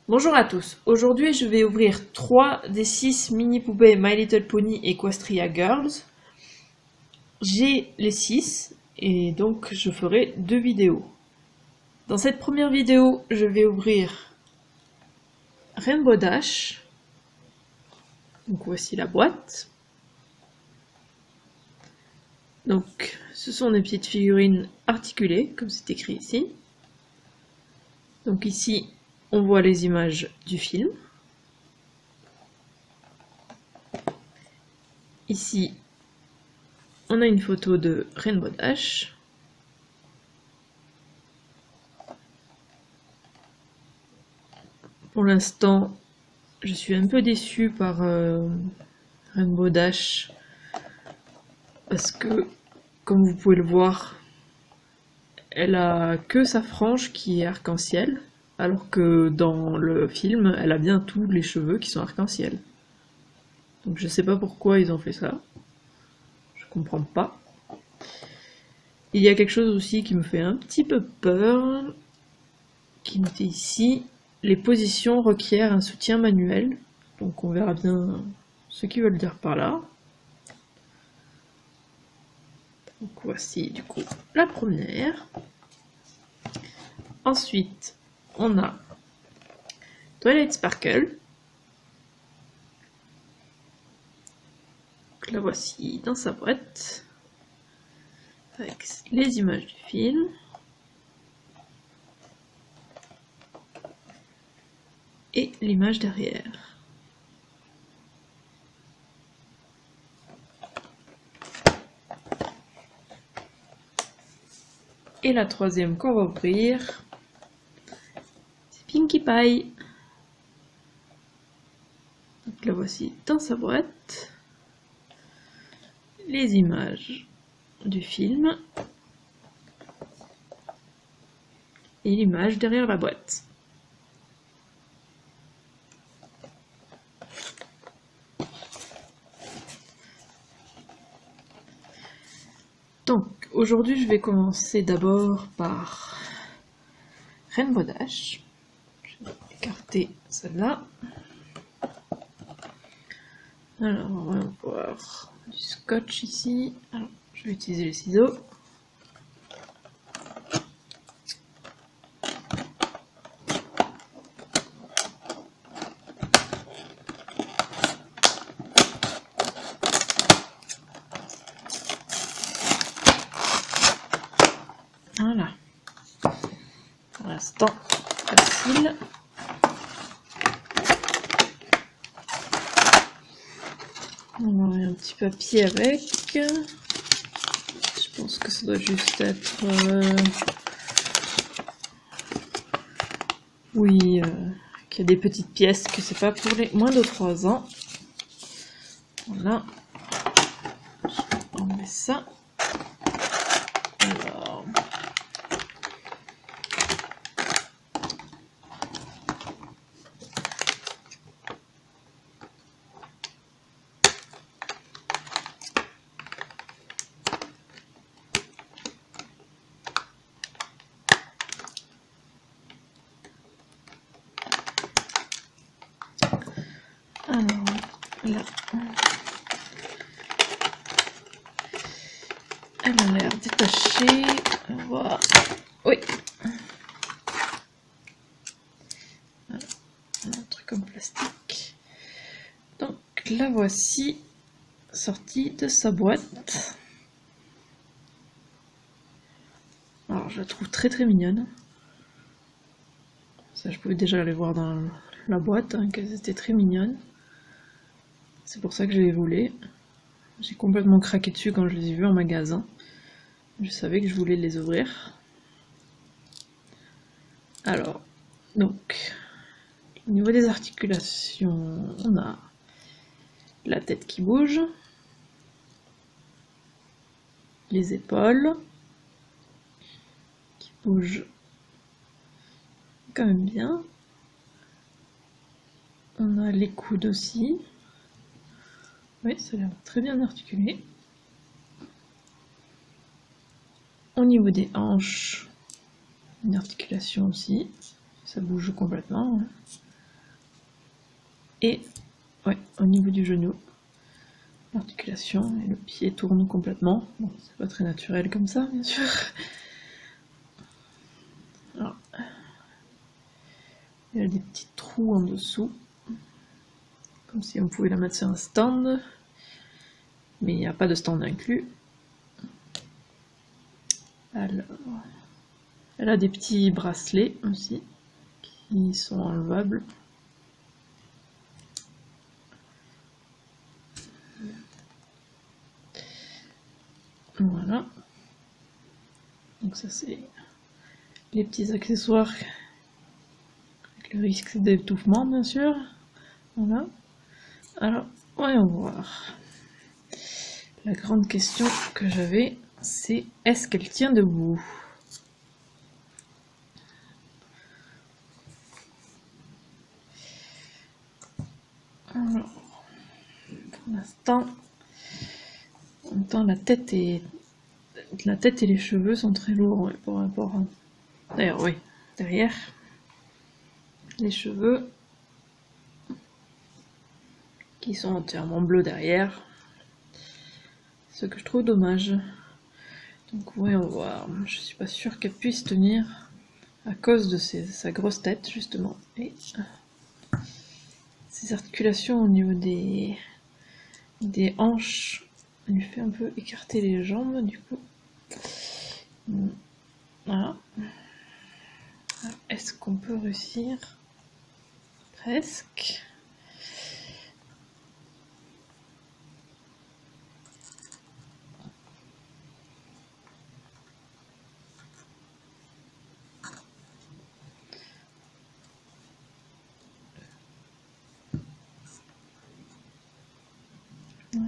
Bonjour à tous, aujourd'hui je vais ouvrir 3 des 6 mini poupées My Little Pony Equestria Girls. J'ai les 6 et donc je ferai 2 vidéos. Dans cette première vidéo, je vais ouvrir Rainbow Dash. Donc voici la boîte. Donc ce sont des petites figurines articulées, comme c'est écrit ici. Donc ici, on voit les images du film. Ici, on a une photo de Rainbow Dash. Pour l'instant, je suis un peu déçue par Rainbow Dash parce que, comme vous pouvez le voir, elle a que sa frange qui est arc-en-ciel, alors que dans le film, elle a bien tous les cheveux qui sont arc-en-ciel. Donc je sais pas pourquoi ils ont fait ça. Je comprends pas. Il y a quelque chose aussi qui me fait un petit peu peur, qui est noté ici. Les positions requièrent un soutien manuel. Donc on verra bien ce qu'ils veulent dire par là. Donc voici du coup la première. Ensuite, on a Twilight Sparkle. Donc la voici dans sa boîte, avec les images du film. Et l'image derrière. Et la troisième qu'on va ouvrir, c'est Pinkie Pie. Donc la voici dans sa boîte. Les images du film. Et l'image derrière la boîte. Donc, aujourd'hui, je vais commencer d'abord par Rainbow Dash. Je vais écarter celle-là. Alors, on va voir du scotch ici. Alors, je vais utiliser les ciseaux. Voilà. Pour l'instant, facile. On a un petit papier avec. Je pense que ça doit juste être... Oui, qu'il y a des petites pièces, que c'est pas pour les moins de 3 ans. Voilà. On met ça. Alors... là, elle a l'air détachée. On va voir. Oui. Voilà. Un truc en plastique. Donc la voici sortie de sa boîte. Alors je la trouve très très mignonne. Ça, je pouvais déjà les voir dans la boîte, hein, qu'elles étaient très mignonnes. C'est pour ça que je les voulais. J'ai complètement craqué dessus quand je les ai vus en magasin. Je savais que je voulais les ouvrir. Alors, donc, au niveau des articulations, on a la tête qui bouge, les épaules qui bougent quand même bien. On a les coudes aussi. Oui, ça a l'air très bien articulé. Au niveau des hanches, une articulation aussi. Ça bouge complètement. et ouais, au niveau du genou, l'articulation, et le pied tourne complètement. Bon, c'est pas très naturel comme ça, bien sûr. Alors, il y a des petits trous en dessous, comme si on pouvait la mettre sur un stand, mais il n'y a pas de stand inclus. Alors, elle a des petits bracelets aussi, qui sont enlevables. Voilà. Donc ça c'est les petits accessoires avec le risque d'étouffement bien sûr. Voilà. Alors, voyons voir. La grande question que j'avais, c'est est-ce qu'elle tient debout? Alors, pour l'instant, en même temps, la tête et les cheveux sont très lourds ouais, par rapport à... D'ailleurs, oui, derrière, les cheveux qui sont entièrement bleus derrière, ce que je trouve dommage. Donc voyons voir, je suis pas sûre qu'elle puisse tenir à cause de sa grosse tête justement et ses articulations au niveau des hanches lui fait un peu écarter les jambes du coup. Voilà. Est-ce qu'on peut réussir? Presque.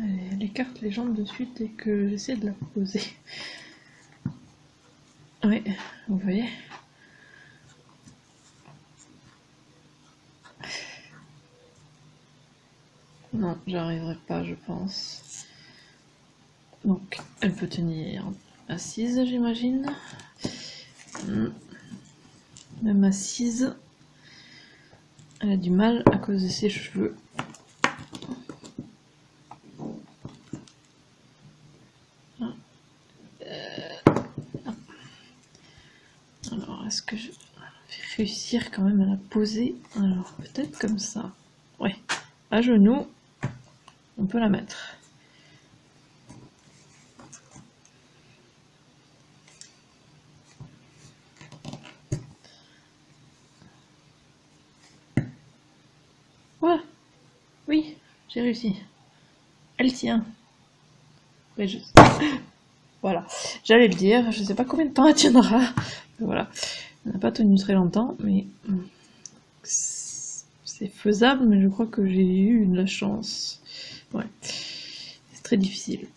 Elle écarte les jambes de suite et que j'essaie de la poser. Oui, vous voyez. Non, j'arriverai pas, je pense. Donc, elle peut tenir assise, j'imagine. Même assise, elle a du mal à cause de ses cheveux. Alors, est-ce que je vais réussir quand même à la poser? Alors, peut-être comme ça. Ouais, à genoux, on peut la mettre. Ouais, oui, j'ai réussi. Elle tient. Ouais, voilà, j'allais le dire, je sais pas combien de temps elle tiendra. Voilà, elle n'a pas tenu très longtemps, mais c'est faisable, mais je crois que j'ai eu de la chance. Ouais, c'est très difficile.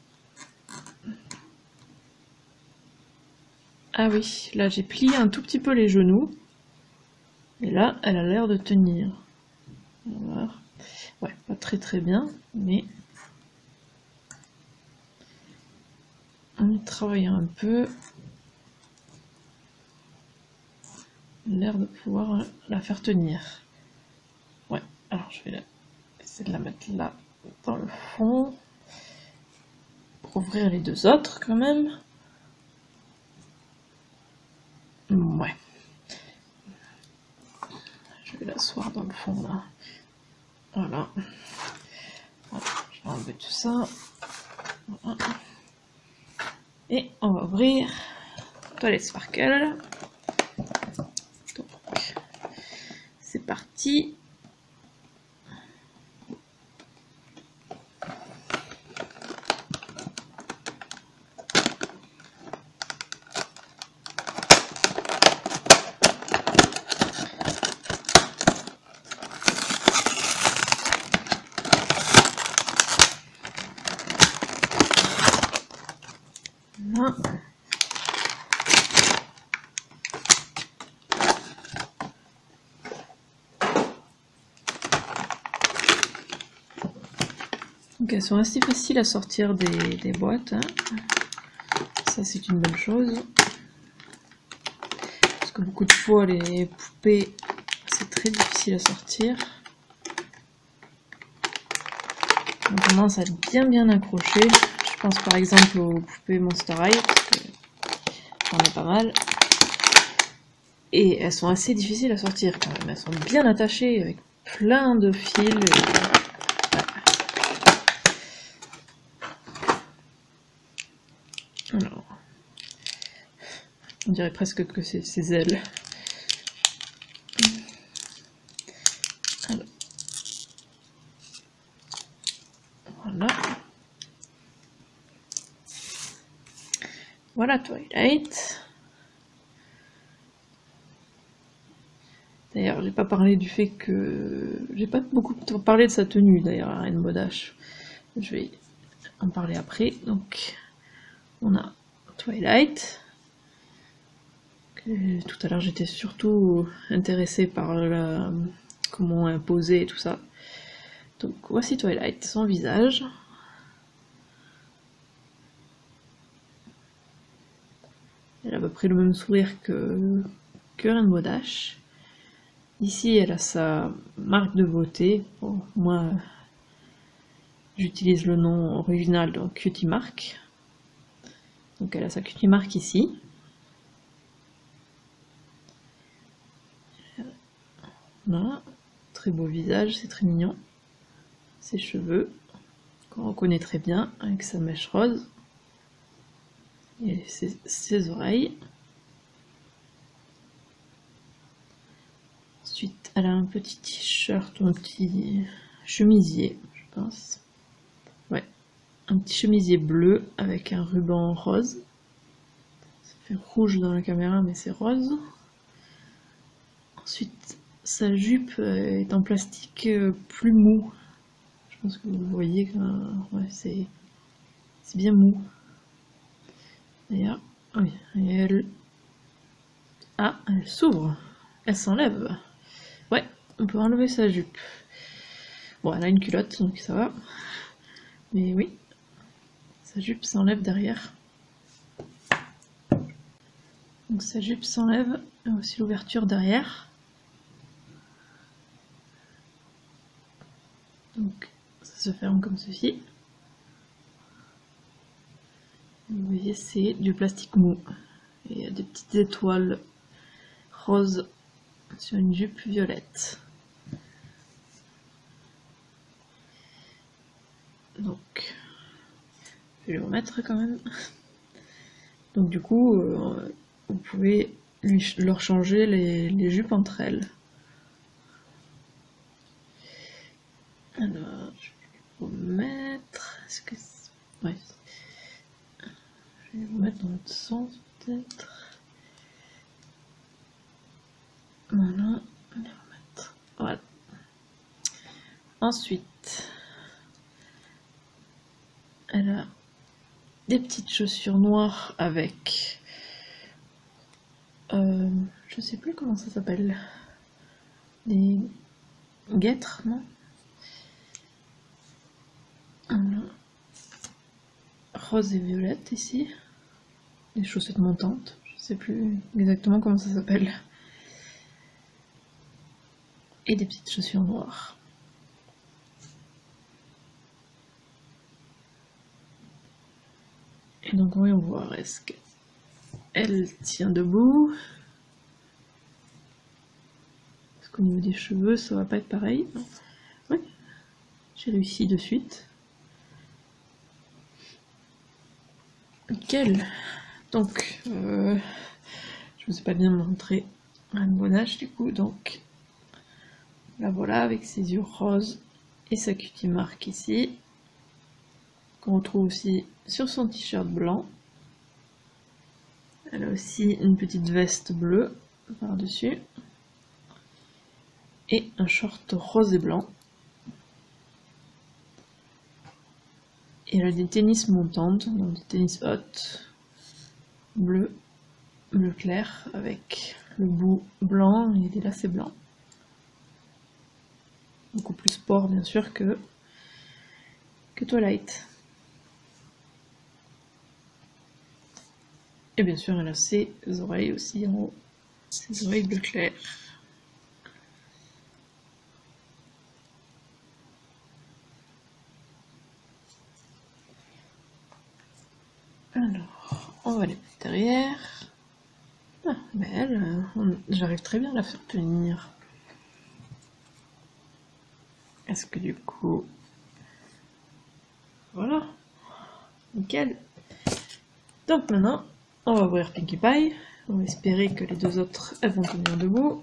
Ah oui, là j'ai plié un tout petit peu les genoux. Et là, elle a l'air de tenir. On va voir. Ouais, pas très très bien, mais en y travaillant un peu, l'air de pouvoir la faire tenir. Ouais, alors je vais essayer de la mettre là, dans le fond, pour ouvrir les deux autres quand même. Ouais. Je vais l'asseoir dans le fond là. Voilà. Voilà. Je vais enlever tout ça. Voilà. Et on va ouvrir Toilette Sparkle. Donc, c'est parti. Là. Donc elles sont assez faciles à sortir des boîtes. Hein. Ça c'est une bonne chose. Parce que beaucoup de fois les poupées c'est très difficile à sortir. ont tendance à être bien accrochées. Je pense par exemple aux poupées Monster High, parce que j'en ai pas mal. Et elles sont assez difficiles à sortir quand même. Elles sont bien attachées avec plein de fils. Alors, on dirait presque que c'est ses ailes. Alors, voilà. Voilà Twilight. D'ailleurs, j'ai pas parlé du fait que... J'ai pas beaucoup parlé de sa tenue d'ailleurs, à Rainbow Dash. Je vais en parler après. Donc, on a Twilight. Tout à l'heure, j'étais surtout intéressée par comment imposer et tout ça. Donc, voici Twilight, son visage. Elle a à peu près le même sourire que Rainbow Dash. Ici, elle a sa marque de beauté. Bon, moi, j'utilise le nom original, donc Cutie Mark. Donc, elle a sa Cutie Mark ici. Voilà, très beau visage, c'est très mignon. Ses cheveux, qu'on reconnaît très bien, avec sa mèche rose. Et ses oreilles. Ensuite, elle a un petit t-shirt, un petit chemisier, je pense. Ouais, un petit chemisier bleu avec un ruban rose. Ça fait rouge dans la caméra, mais c'est rose. Ensuite, sa jupe est en plastique plus mou. Je pense que vous voyez que ouais, c'est bien mou. D'ailleurs, oui, et elle... Ah, elle s'ouvre. Elle s'enlève. Ouais, on peut enlever sa jupe. Bon, elle a une culotte, donc ça va. Mais oui, sa jupe s'enlève derrière. Donc sa jupe s'enlève, il y a aussi l'ouverture derrière. Donc ça se ferme comme ceci. Vous voyez, c'est du plastique mou. Et il y a des petites étoiles roses sur une jupe violette. Donc, je vais le remettre quand même. Donc du coup, vous pouvez leur changer les jupes entre elles. Alors, je vais vous mettre... Est-ce que... Ouais. Je vais vous mettre dans l'autre sens peut-être. Voilà. On va remettre. Voilà. Ensuite, elle a des petites chaussures noires avec... je sais plus comment ça s'appelle. Des guêtres, non? Rose et violette ici. Des chaussettes montantes. Je sais plus exactement comment ça s'appelle. Et des petites chaussures noires. Et donc voyons voir, est-ce qu'elle tient debout? Est-ce qu'au niveau des cheveux ça va pas être pareil? Oui, j'ai réussi de suite. Nickel. Donc, je vous ai pas bien montré Rainbow Dash du coup, donc la voilà avec ses yeux roses et sa cutie mark ici, qu'on retrouve aussi sur son t-shirt blanc. Elle a aussi une petite veste bleue par-dessus et un short rose et blanc. Et elle a des tennis montantes, donc des tennis hautes, bleu clair, avec le bout blanc et des lacets blancs. Beaucoup plus sport bien sûr que Twilight. Et bien sûr elle a ses oreilles aussi en haut, ses oreilles bleu clair. Alors, on va les mettre derrière. Ah, mais elle, j'arrive très bien à la faire tenir. Est-ce que du coup... Voilà. Nickel. Donc maintenant, on va ouvrir Pinkie Pie. On va espérer que les deux autres, elles vont tenir debout.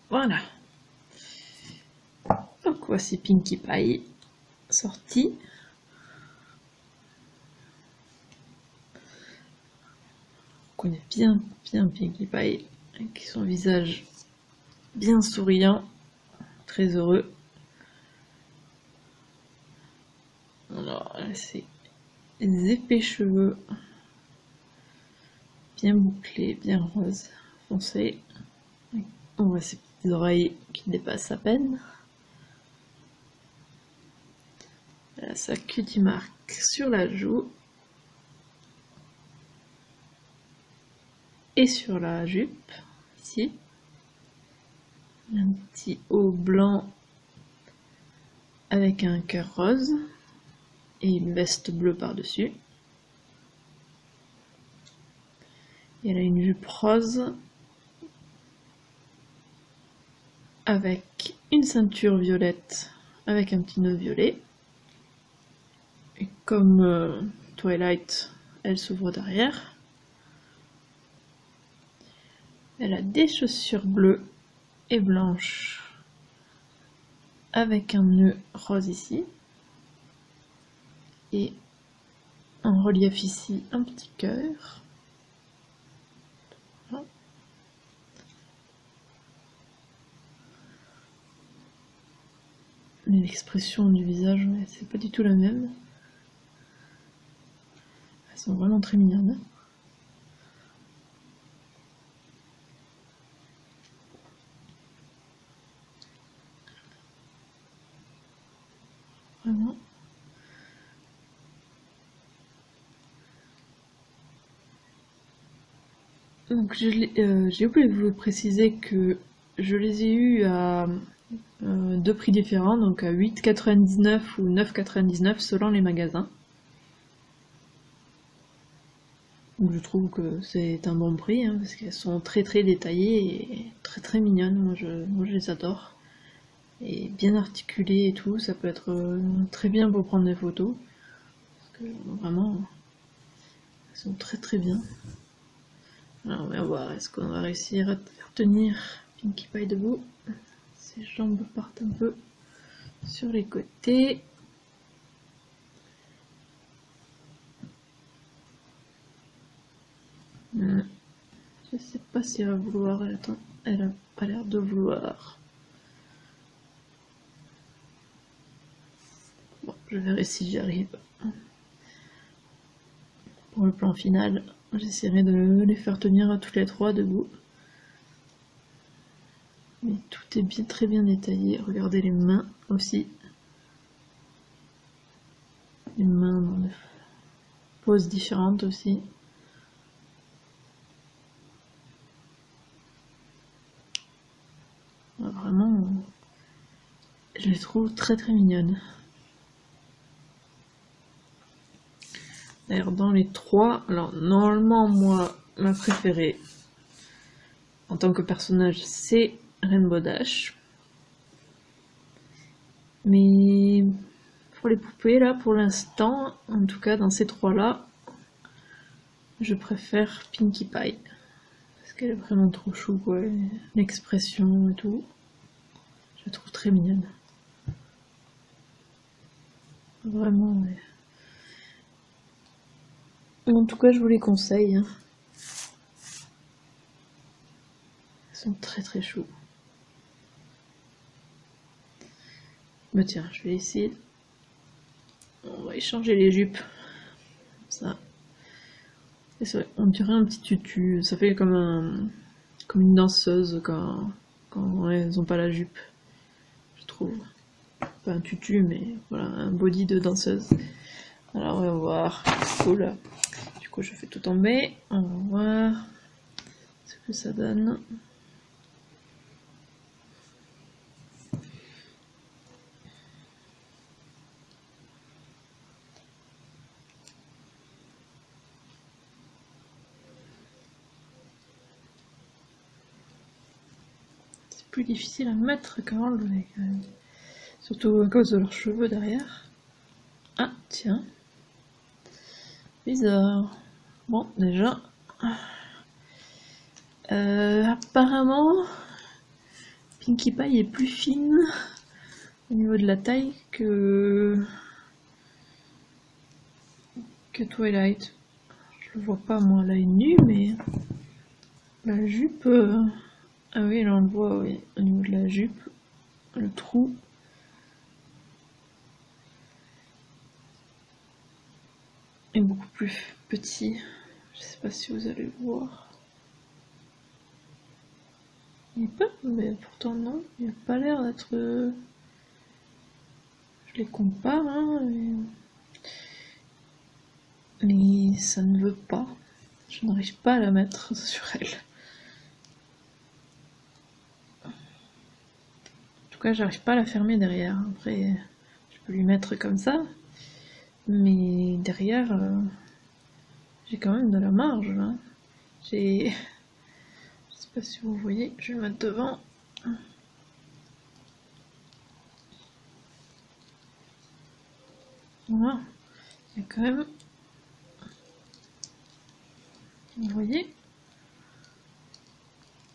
Voilà. Donc voici Pinkie Pie sorti. On connaît bien Pinkie Pie avec son visage bien souriant, très heureux. Alors, ses épais cheveux bien bouclés, bien roses, foncés. On voit ses petites oreilles qui dépassent à peine. Elle a sa cutie mark sur la joue et sur la jupe, ici. Un petit haut blanc avec un cœur rose et une veste bleue par-dessus. Et elle a une jupe rose avec une ceinture violette avec un petit nœud violet. Et comme Twilight, elle s'ouvre derrière. Elle a des chaussures bleues et blanches avec un nœud rose ici. Et en relief ici, un petit cœur. Voilà. Mais l'expression du visage, ouais, c'est pas du tout la même. Elles sont vraiment très mignonnes. Vraiment. Donc j'ai oublié de vous préciser que je les ai eus à deux prix différents, donc à 8,99 ou 9,99 selon les magasins. Donc je trouve que c'est un bon prix, hein, parce qu'elles sont très détaillées et très mignonnes, moi je les adore. Et bien articulées et tout, ça peut être très bien pour prendre des photos. Parce que vraiment, elles sont très bien. Alors on va voir, est-ce qu'on va réussir à faire tenir Pinkie Pie debout. Ses jambes partent un peu sur les côtés. Je sais pas si elle va vouloir, elle a pas l'air de vouloir. Bon, je verrai si j'y arrive. Pour le plan final, j'essaierai de les faire tenir à toutes les trois debout. Mais tout est bien, très bien détaillé. Regardez les mains aussi. Les mains dans des poses différentes aussi. Vraiment, je les trouve très mignonnes. D'ailleurs, dans les trois, alors normalement, moi, ma préférée en tant que personnage, c'est Rainbow Dash. Mais pour les poupées, là, pour l'instant, en tout cas dans ces trois-là, je préfère Pinkie Pie. Parce qu'elle est vraiment trop chou, quoi. L'expression et tout. Je la trouve très mignonne. Vraiment, ouais. En tout cas, je vous les conseille. Hein. Ils sont très très chauds. Mais tiens, je vais essayer. On va échanger les jupes. Ça. Vrai, on dirait un petit tutu. Ça fait comme une danseuse quand elles ont pas la jupe. Je trouve. Pas un tutu, mais voilà, un body de danseuse. Alors on va voir. Cool. Du coup, je fais tout tomber. On va voir ce que ça donne. Plus difficile à mettre qu'à enlever quand même. Surtout à cause de leurs cheveux derrière. Ah tiens. Bizarre. Bon déjà. Apparemment Pinkie Pie est plus fine au niveau de la taille que Twilight. Je le vois pas moi à l'œil nu, mais la jupe... Ah oui, là on le voit, oui, au niveau de la jupe, le trou. Est beaucoup plus petit. Je sais pas si vous allez le voir. Il est pas, mais pourtant non, il n'a pas l'air d'être... Je les compare, hein, mais ça ne veut pas. Je n'arrive pas à la mettre sur elle. J'arrive pas à la fermer derrière. Après, je peux lui mettre comme ça, mais derrière, j'ai quand même de la marge là. Je sais pas si vous voyez, je vais le mettre devant. Voilà, il y a quand même. Vous voyez,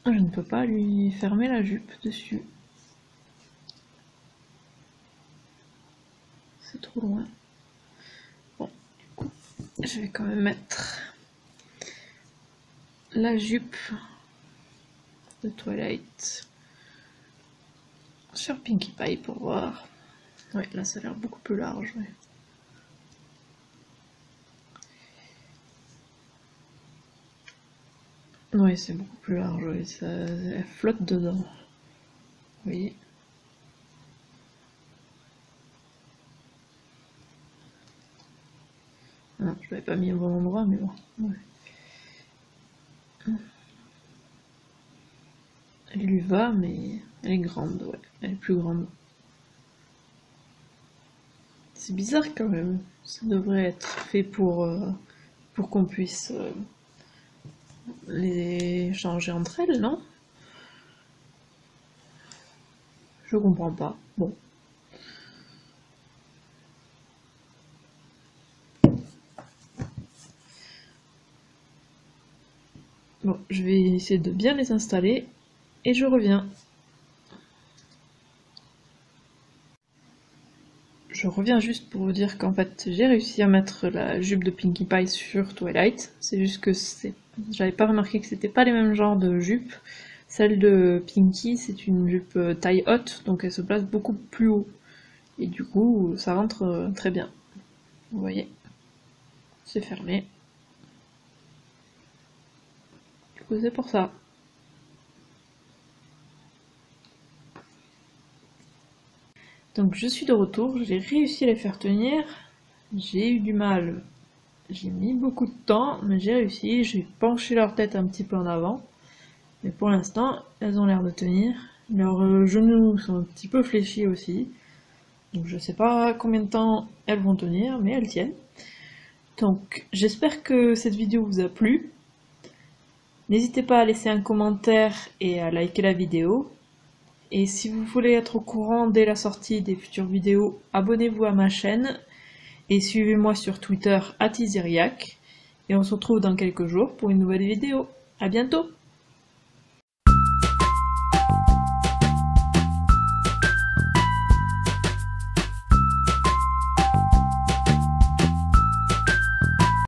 je ne peux pas lui fermer la jupe dessus. C'est trop loin. Bon, du coup, je vais quand même mettre la jupe de Twilight sur Pinkie Pie pour voir. Ouais, là ça a l'air beaucoup plus large. Ouais. Oui, c'est beaucoup plus large, oui. Elle flotte dedans. Vous voyez? Non, je l'avais pas mis au bon endroit, mais bon. Ouais. Elle lui va, mais elle est grande, ouais. Elle est plus grande. C'est bizarre quand même. Ça devrait être fait pour qu'on puisse les changer entre elles, non? Je comprends pas. Bon. Bon, je vais essayer de bien les installer et je reviens. Je reviens juste pour vous dire qu'en fait j'ai réussi à mettre la jupe de Pinkie Pie sur Twilight. C'est juste que j'avais pas remarqué que c'était pas les mêmes genres de jupes. Celle de Pinkie, c'est une jupe taille haute, donc elle se place beaucoup plus haut. Et du coup, ça rentre très bien. Vous voyez, c'est fermé. Du coup, c'est pour ça. Donc je suis de retour, j'ai réussi à les faire tenir. J'ai eu du mal. J'ai mis beaucoup de temps, mais j'ai réussi. J'ai penché leur tête un petit peu en avant. Mais pour l'instant, elles ont l'air de tenir. Leurs genoux sont un petit peu fléchis aussi. Donc je sais pas combien de temps elles vont tenir, mais elles tiennent. Donc j'espère que cette vidéo vous a plu. N'hésitez pas à laisser un commentaire et à liker la vidéo. Et si vous voulez être au courant dès la sortie des futures vidéos, abonnez-vous à ma chaîne. Et suivez-moi sur Twitter @Isiriac. Et on se retrouve dans quelques jours pour une nouvelle vidéo. À bientôt!